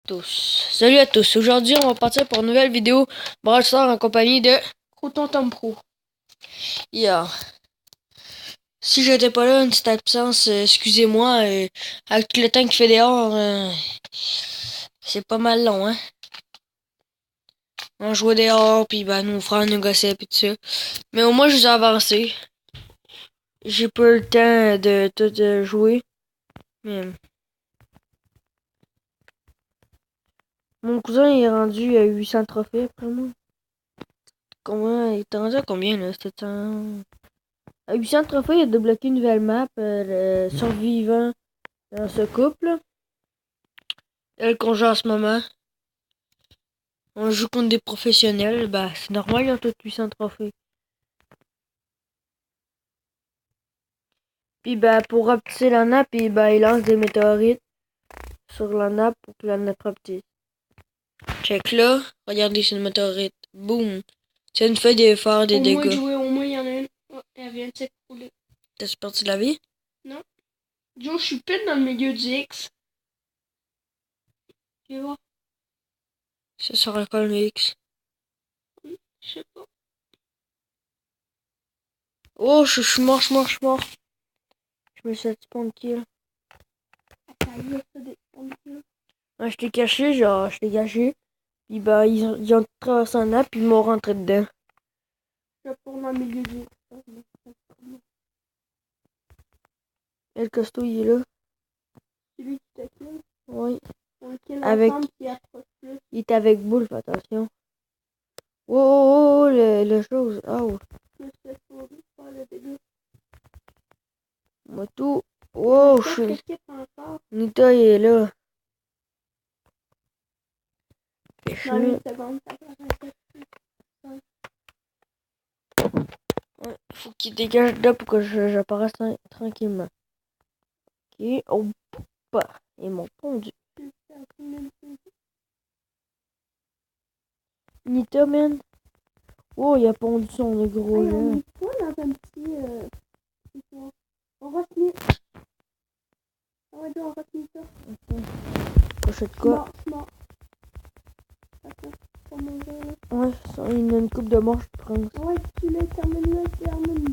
tous. Salut à tous. Aujourd'hui, on va partir pour une nouvelle vidéo Brawl Stars en compagnie de Croton Tom Pro. Yeah. Si j'étais pas là, une petite absence, excusez-moi. Avec le temps qu'il fait dehors, c'est pas mal long, hein. On jouait dehors, puis nos frères nous gossaient, puis tout ça. Mais au moins, je vous ai avancé. J'ai pas eu le temps de tout jouer. Mais... Mon cousin il est rendu à 800 trophées après moi. Comment il est rendu à combien là? 700... À 800 trophées, il a débloqué une nouvelle map, le survivant dans ce couple. Elle qu'on joue en ce moment. On joue contre des professionnels, bah c'est normal, ils ont tous 800 trophées. Puis bah pour rapetisser la nappe, il lance des météorites sur la nappe pour que la nappe rapetisse. Check là, regardez, c'est une météorite. Boum! C'est une feuille de faire des dégâts. Au moins, il y en a une. Oh, elle vient de s'écrouler. T'es parti de la vie? Non. Joe, je suis pile dans le milieu du X. Tu vois? Ça sera quoi le X? Je sais pas. Oh, je suis mort. Je me suis fait spawn kill. Ouais, je t'ai caché, Puis bah, ils ont traversé un nappe, puis ils m'ont rentré dedans. Je retourne dans le milieu du X. Et le costaud, il est là. C'est lui qui t'a kill. Oui. On kill Avec... ensemble qui approche plus. Il est avec Boule, fais attention. Oh, le chose. Oh. Je me suis fait sauver par le dégât. Moi tout. Oh, je suis... Nita, il est là. Dans 8 secondes, ça va. Ouais, faut qu'il dégage là pour que j'apparaisse tranquillement. Ok, oh, bah, ils m'ont pondu. Nita, man. Oh, il a pondu son gros là. On est pas dans un petit... On va se mettre... On va se mettre ça. Crochet de quoi? Mort. Ouais, il a une coupe de mort, je pense. Ouais, tu l'as terminé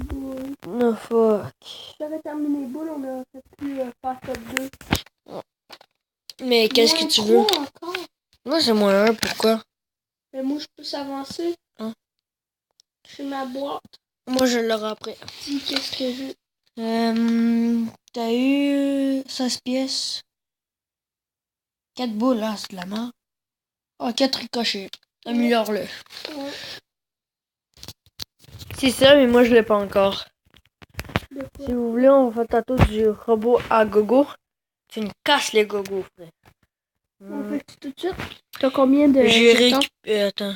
boule. No fuck. J'avais terminé boule, on a fait plus faire top 2. Mais qu'est-ce que tu veux? Encore. Moi, c'est moins 1, pourquoi? Mais moi, je peux s'avancer. Hein? C'est ma boîte. Moi, je l'aurai après. Dis, qu'est-ce que j'ai? T'as eu 16 pièces. 4 boules, là, c'est de la mort. Oh, 4 ricochets. Améliore-le. Ouais. C'est ça, mais moi, je l'ai pas encore. Si vous voulez, on va tantôt du robot à gogo. Tu me casses les gogos, frère. On fait tout de suite. T'as combien de... Attends,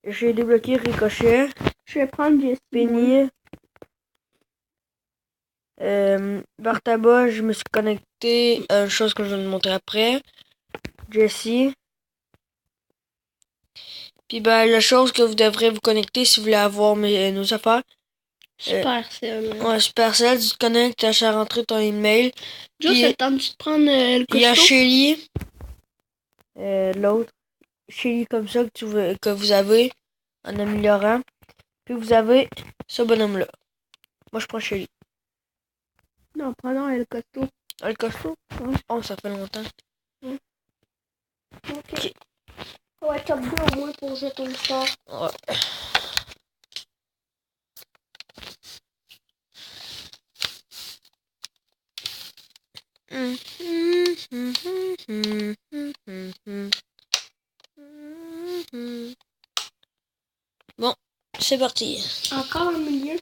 j'ai débloqué Ricochet. Je vais prendre Jessie. Penny. Bartaba, je me suis connecté à une chose que je vais te montrer après. Jessie. Puis la chose que vous devrez vous connecter si vous voulez avoir nos affaires. Supercell. Ouais, Supercell, tu te connectes, tu as rentré ton email. Juste, c'est le temps de prendre le costaud. Il y a Shelly. L'autre. Shelly comme ça que vous avez en améliorant. Puis vous avez ce bonhomme-là. Moi, je prends Shelly. Non, prenons le costaud. Le costaud? Ouais. Oh, ça fait longtemps. Ouais. Ok. Ouais, top 2 au moins pour jeter le sort. Ouais. Bon, c'est parti. Encore au milieu.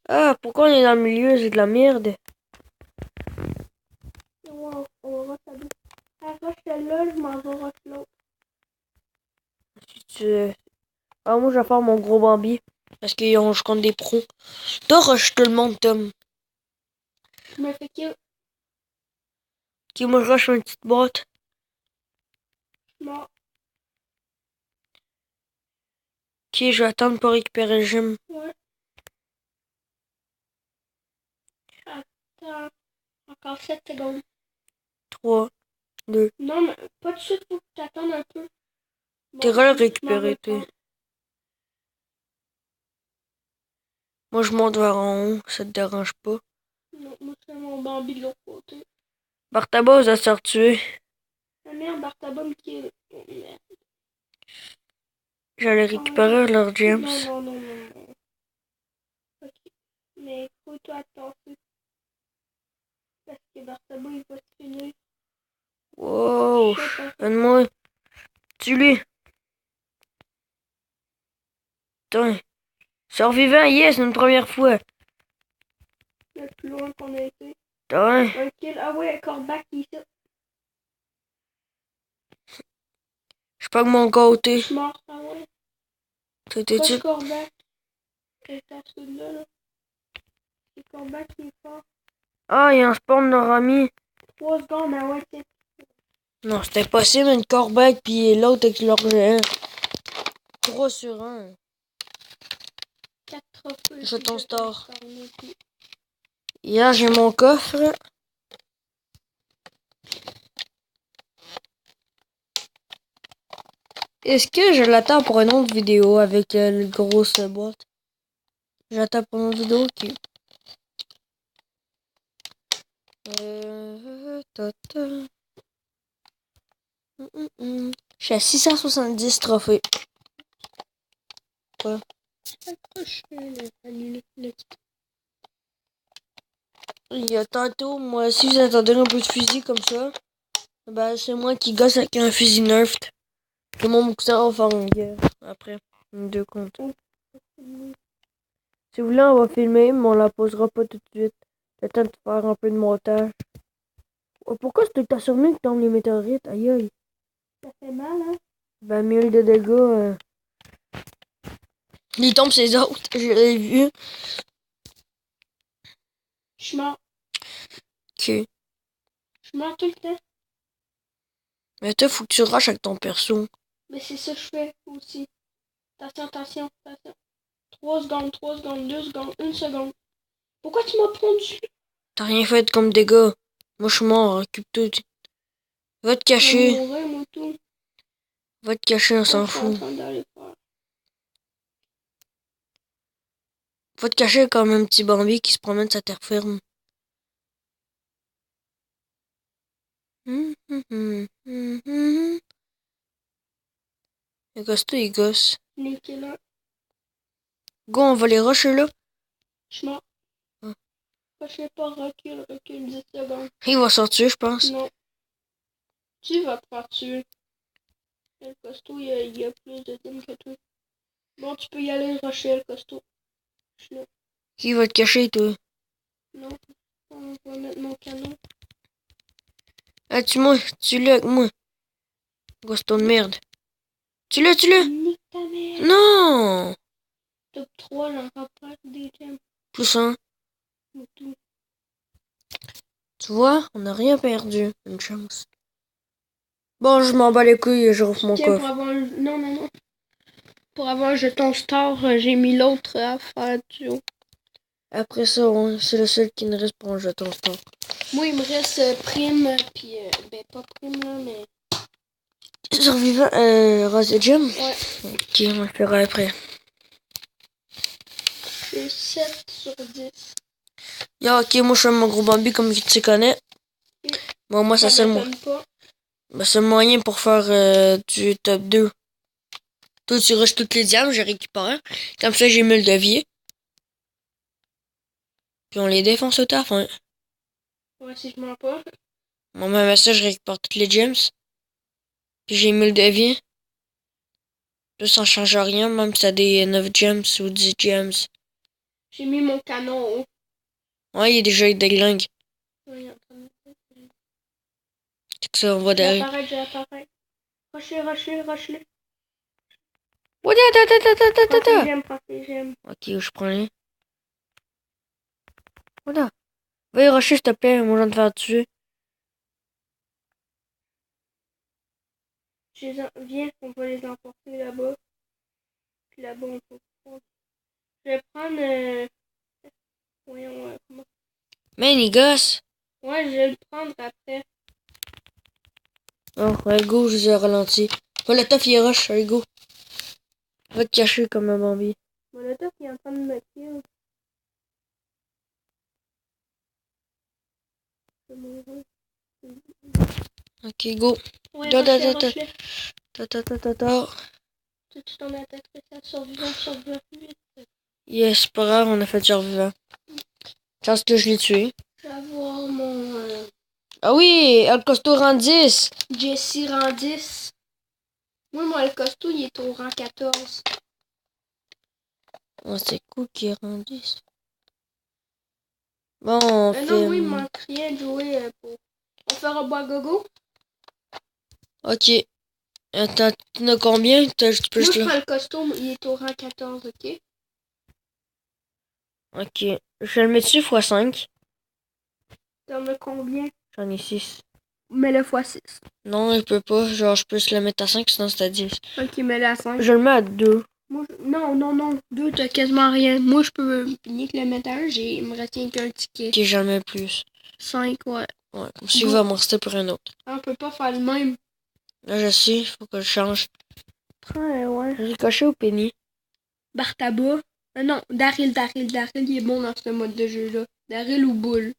Ah, pourquoi on est dans le milieu? C'est de la merde. Wow, on va retabler. Rush celle-là, je m'en vais rush l'autre. Ah, moi, je vais faire mon gros Bambi. Parce que je compte des pros. Toi, rush tout le monde, Tom. Je me fais kill. Ok, moi, je rush une petite boîte. Mort. Ok, je vais attendre pour récupérer le gym. Ouais. Attends. Encore 7 secondes. 3, 2. Non, mais pas tout de suite, faut que tu attendes un peu. T'es Bon, le je m'en récupérer, toi. retourne. Moi, je monte vers en haut, ça te dérange pas. Non, moi, je fais mon Bambi de l'autre côté. Bartaba, ça s'est retué. La merde, Bartaba me kill. Oh, merde. J'allais récupérer leur gems. Non, non, non, non, non. Ok. Mais faut-toi attention. Parce que Bartaba, il va se finir. Wow. Shit, hein. Donne-moi. Tue-lui. Putain. Survivant, yes, une première fois. Le plus loin qu'on a été. Putain. Un kill. Ah ouais, Corbac, il est Je pas que mon côté. Je suis mort. Ah ouais. T'étais Coche type. Corbac. C'est à celui-là, là. C'est Corbac qui est fort. Ah, il y a un spawn de Rami. 3 secondes, ah ouais, c'est Non, c'était possible, une corbeille, puis l'autre avec leur géant. 3 sur 1. 4 trophées. Je ton star. Star. Hier, j'ai mon coffre. Est-ce que je l'attends pour une autre vidéo avec la grosse boîte? J'attends pour une autre vidéo, ok. Ta. Je suis à 670 trophées. Quoi? Il y a tantôt, moi aussi, j'attendais un peu de fusil comme ça. Ben, c'est moi qui gosse avec un fusil nerfed. Tout le monde cousin va faire une guerre après. Deux comptes. Si vous voulez, on va filmer, mais on la posera pas tout de suite. Le temps de faire un peu de montage. Oh, pourquoi c'est tout le temps sur nous que tombent les météorites? Aïe aïe. Ça fait mal, hein? 20 000 de dégâts. Il tombe ces autres, je l'ai vu. Je suis mort. Ok. Je suis mort tout le temps. Mais toi, faut que tu rushes avec ton perso. Mais c'est ça que je fais aussi. Attention, attention, attention. 3 secondes, 3 secondes, 2 secondes, 1 seconde. Pourquoi tu m'as pondu? T'as rien fait comme dégâts. Moi, je suis mort, occupe tout. Va te Je vais cacher. mourir, moi, tout. Va te cacher, on s'en Je suis en fout. train d'aller faire. Va te cacher comme un petit Bambi qui se promène sa terre ferme. Le gosse, il gosse. Niqué là. Go, on va les rusher là. Je suis mort. Ah. Je sais pas, recule, recule 10 secondes. Il va sortir, je pense. Non. Tu vas te faire tuer. Le costaud, il y a plus de team que toi. Bon, tu peux y aller rusher le costaud. Je suis là. Qui va te cacher, toi? Non. On va mettre mon canon. Ah, tue-moi. Tue-le avec moi. Gosse de merde. Tue-le, tue-le. Nique ta mère. Non. Top 3, l'en rapport des gemmes. Plus un. Ou tout. Tu vois, on n'a rien perdu. Une chance. Bon, je m'en bats les couilles et je rouvre mon Tiens, pour coffre. avoir un... Non, non, non. Pour avoir un jeton star, j'ai mis l'autre à faire du haut. Après ça, c'est le seul qui ne reste pour un jeton star. Moi, il me reste prime, puis... ben, pas prime, là, mais... Survivant, Rose et Gem? Ouais. Ok, on le fera après. J'ai 7 sur 10. Yo, ok, moi je fais mon gros Bambi comme tu connais. Bon, moi, Ça c'est m'étonne pas. le moyen pour faire du top 2. Toi, tu rushes toutes les diamants, je récupère. Comme ça, j'ai 1000 de vie. Puis on les défonce au taf. Hein. Ouais, si je mens pas. Moi, même à ça, je récupère toutes les gems. Puis j'ai 1000 de vie. Là, ça change rien, même si t'as des 9 gems ou 10 gems. J'ai mis mon canon haut. Ouais, il est déjà déglingue. Ouais, il est en train de... C'est que ça, on va derrière. J'ai apparaître. Rusher. Ouais, attends. Prends tes gemmes. Ok, je prends les. Voilà. Va y rusher, s'il te plaît, moi, je viens de faire tuer. Viens, on va les emporter là-bas. Puis là-bas, on peut prendre. Je vais prendre... Voyons, comment... Man, il gosse. Ouais, je vais le prendre après. Oh, ouais, go, je vous ai ralenti. Molotov, il rush, allez, go. Va te cacher comme un Bambi. Molotov, il est en train de me kill. Je vais mourir. Ok, go. Ouais, Da, da, da, rush-le, da. rush-le. Ta. Tu t'en attaques spécial, survivant plus vite. Yes, c'est pas grave, on a fait survivant. Chance que je l'ai tué. Je vais avoir mon Ah oui, El Costo rang 10. Jesse rang 10. Moi, le costaud, il est au rang 14. Oh, c'est cool qui rend 10. Bon, on fait... Non, moi, il me manque rien de jouer pour... On fait robot à gogo? Ok. Attends, tu en as combien? Tu peux Moi, juste je là. prends le costume, il est au rang 14, ok? Ok. Je vais le mettre dessus x5. T'en as combien? J'en ai 6. Mets-le x6. Non, il peut pas. Genre, je peux se le mettre à 5, sinon c'est à 10. Ok, mets-le à 5. Je le mets à 2. Moi, non. 2, t'as quasiment rien. Moi, je peux ni que le mettre à 1, il me retient qu'un ticket. Ok, j'en mets plus. 5, ouais. Ouais, comme ça, il va m'en rester pour un autre. On peut pas faire le même. Là, je sais, il faut que je change. Prends, ouais. Ricochet ou Penny? Bartaba. Non, Daryl, il est bon dans ce mode de jeu-là. Daryl ou Bull.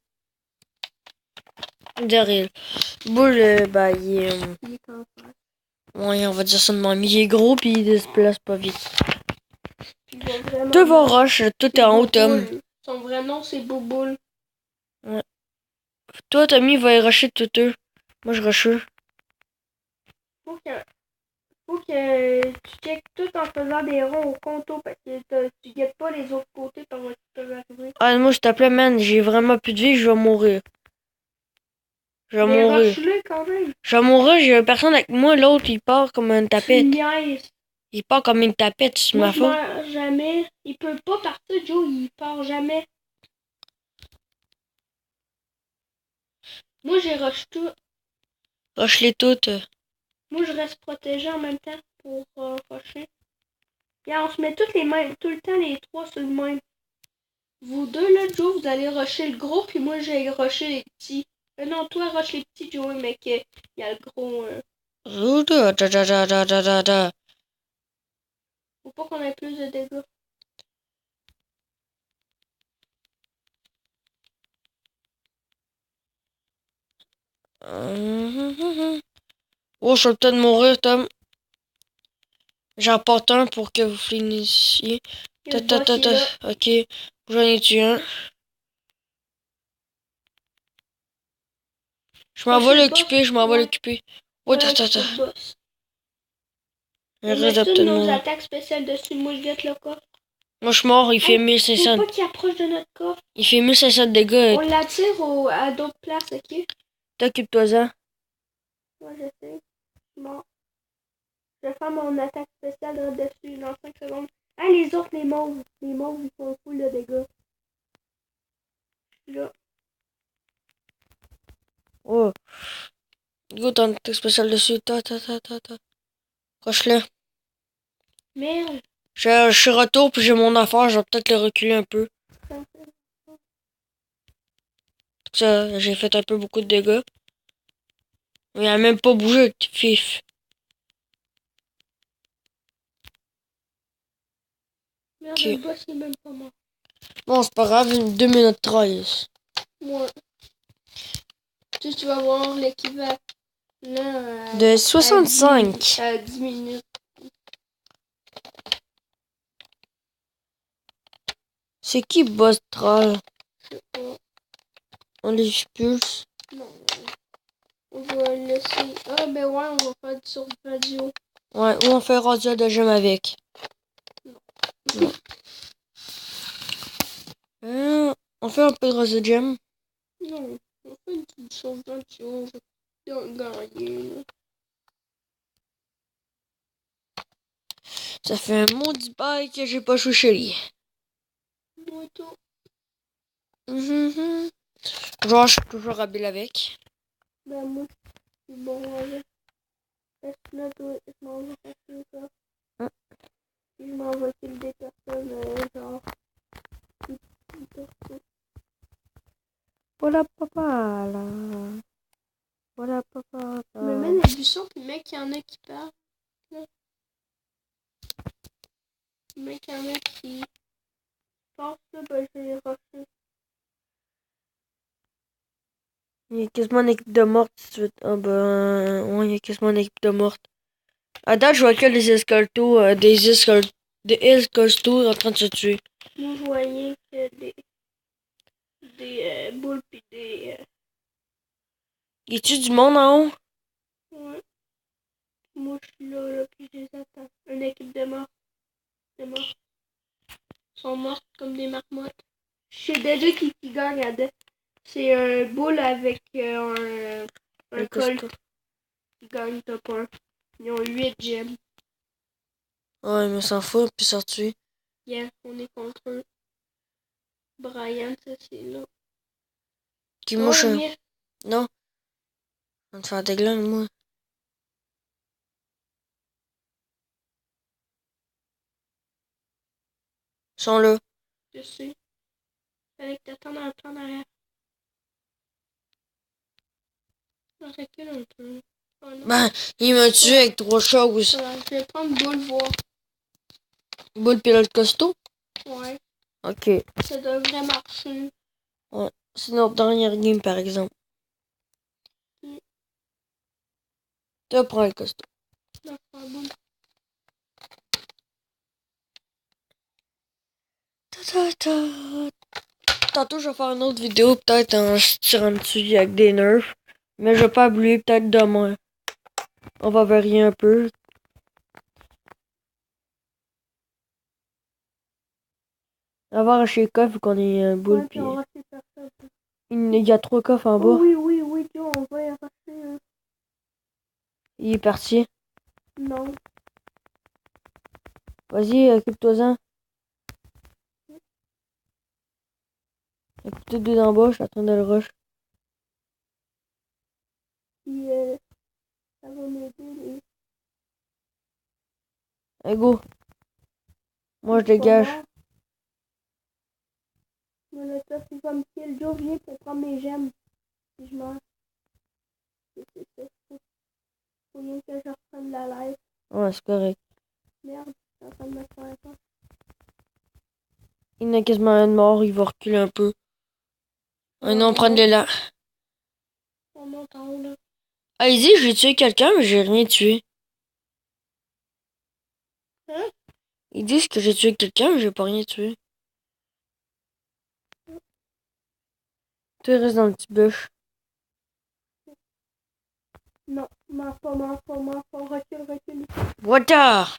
Daryl. Bull, bah, il est... Il est en face. Ouais, on va dire ça de même. Il est gros puis il se déplace pas vite. Puis il va vraiment... Tout va rush, tout est en haut, Tom. Son vrai nom, c'est Boboul. Ouais. Toi, Tommy, va y rusher tout eux. Moi, je rush eux. Faut que tu checkes tout en faisant des ronds au conto parce que tu guettes pas les autres côtés par où tu peux arriver. Ah, moi, je t'appelais, man. J'ai vraiment plus de vie, je vais mourir. Je vais Mais mourir. rush-le quand même. Je vais mourir, j'ai personne avec moi. L'autre, il part comme une Tu tapette. niaises. Il part comme une tapette, c'est Moi, ma je faute. meurs jamais. Il peut pas partir, Joe. Il part jamais. Moi, j'ai rush tout. Rush-les toutes. Moi, je reste protégé en même temps pour rusher. Et on se met toutes les mêmes, tout le temps les trois sur le même. Vous deux, là, Joe, vous allez rusher le gros, puis moi, j'ai rusher les petits. Non, toi, rush les petits, Joe, mais qu'il y a le gros. Faut pas qu'on ait plus de dégâts. Oh, je vais peut-être mourir, Tom. J'en porte un pour que vous finissiez. Ok, j'en ai tué un. Je m'en vais l'occuper, Oh, Ouais, le boss. Il On reste met peut-être toutes nos mourir. attaques spéciales dessus. Moi, je guette le coffre. Moi, je suis mort, il fait Faut 1500. pas qu'il approche de notre coffre. Il fait 1500 de dégâts. On l'attire à d'autres places, ok? T'occupe-toi-en. Moi, j'essaie. Bon. Je vais faire mon attaque spéciale dessus dans 5 secondes. Ah, les autres, les mauves. Les mauves, ils font full de dégâts. Là. Oh. Go, ton attaque spéciale dessus. Coche-le. Merde. Je suis retour, puis j'ai mon affaire. Je vais peut-être le reculer un peu. Ça, j'ai fait un peu beaucoup de dégâts. Il a même pas bougé, fif. Merde, Ok. le boss, il est même pas mort. Bon, c'est pas grave, 2 minutes 13. Ouais. Tu vas voir l'équivalent De 65. à 10 minutes. C'est qui boss troll? Je sais pas. On les expulse. Non. On va laisser. Ah, ben ouais, on va faire du sur radio. Ouais, ou on fait radio de gemme avec. Non. On fait un peu de radio de gemme. Non, on fait du sur radio. On va gagner. Ça fait un maudit bail que j'ai pas joué chez lui. Moi, tout. Genre, je suis toujours habile avec. Ben, moi, je suis bon avec. Parce que là, je m'en vais passer ça. Puis je m'en vais kill des personnes, genre. Voilà, papa, là. Voilà, papa. Je me mets dans du son, puis mec, il y en a qui parlent. Là. Mec, il y en a qui passent, là, ben je vais les rusher. Il y a quasiment une équipe de mortes tout de suite. Ah ben, ouais, il y a quasiment une équipe de mortes. À date, je vois que des escoltos, des escoltos en train de se tuer. Moi, je voyais que des boules pis des... Y a-tu du monde en haut? Ouais. Moi, je suis là, puis je les attends. Une équipe de morts. De morts. Ils sont mortes comme des marmottes. Je sais déjà qui gagne à deux. C'est un boule avec un colt qui gagne top 1. Ils ont 8 gemmes. Ouais, mais s'en fout, puis s'en tuer. Yeah, on est contre eux. Brian, ça c'est là. Qui mouche? Mire. Non. On va te faire déglingue, moi. Ils sont là. Je sais. Fallait que t'attendes un peu en arrière. On recule un peu. Oh non. Ben, il m'a tué avec 3 choses. Je vais prendre boule voir. Boule pilote costaud? Ouais. Ok. Ça devrait marcher. Ouais. C'est notre dernière game, par exemple. Tu prends le costaud. D'accord, boule. Tantôt, je vais faire une autre vidéo, peut-être en se tirant dessus avec des nerfs. Mais je vais pas oublier, peut-être demain. On va varier un peu. On va voir chez coffre, vu qu'on est un boule. Ouais, puis on va essayer de faire ça. Il y a 3 coffres en bas. Oh, oui, Joe, on va y arracher. Il est parti. Non. Vas-y, occupe-toi-en. Il y a peut-être 2 d'en bas, je suis en train de le rush. Puis, ça va m'aider. Les... Allez, go. Moi, je dégage. Moi, le top, c'est comme kill. Joe, viens pour prendre mes gemmes. Si je meurs. C'est ça. Faut bien que je reprenne la life. Ouais, c'est correct. Merde, je suis en train de me faire un peu. Il y en a quasiment un de mort, il va reculer un peu. Ah non, prendre l'élan. On monte en haut, là. Ah, il dit, j'ai tué quelqu'un, mais j'ai rien tué. Hein? Ils disent que j'ai tué quelqu'un, mais j'ai pas rien tué. Tu restes dans le petit bush. Non, meurs pas. Recule. Water!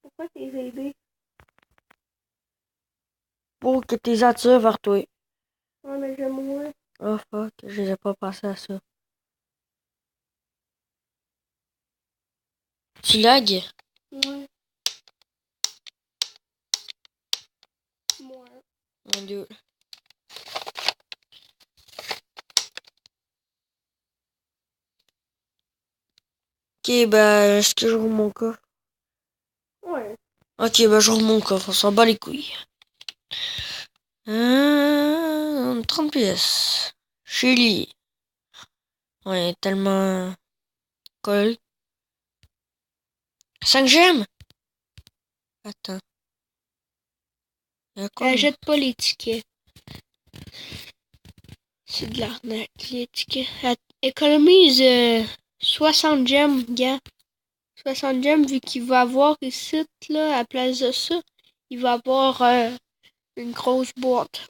Pourquoi t'es aidé? Pour que tes attires vers toi. Ouais, mais je vais mourir. Oh fuck, j'ai pas pensé à ça. Tu lagues? Ouais. Moi. Mon dieu. Ok, bah, est-ce que je roule mon coffre? Ouais. Ok, bah, je roule mon coffre, on s'en bat les couilles. 30 pièces. Chili. Ouais, tellement... Cool. 5 gemmes? Attends. Y'a quoi? Jette pas les tickets. C'est de l'arnaque, les tickets. Économise 60 gemmes, gars. 60 gemmes, vu qu'il va avoir ici, là, à place de ça, il va avoir une grosse boîte.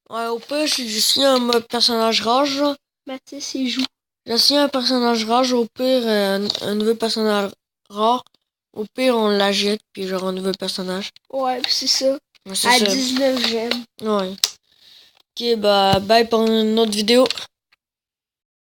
Ouais, au pire, si je suis un mode personnage rage, là. Mathis, il joue. Là, si un personnage rage, au pire, un nouveau personnage rare, au pire, on la jette, puis genre un nouveau personnage. Ouais, c'est ça. Ouais, c'est À ça. 19 gemmes. Ouais. Ok, bah, bye pour une autre vidéo.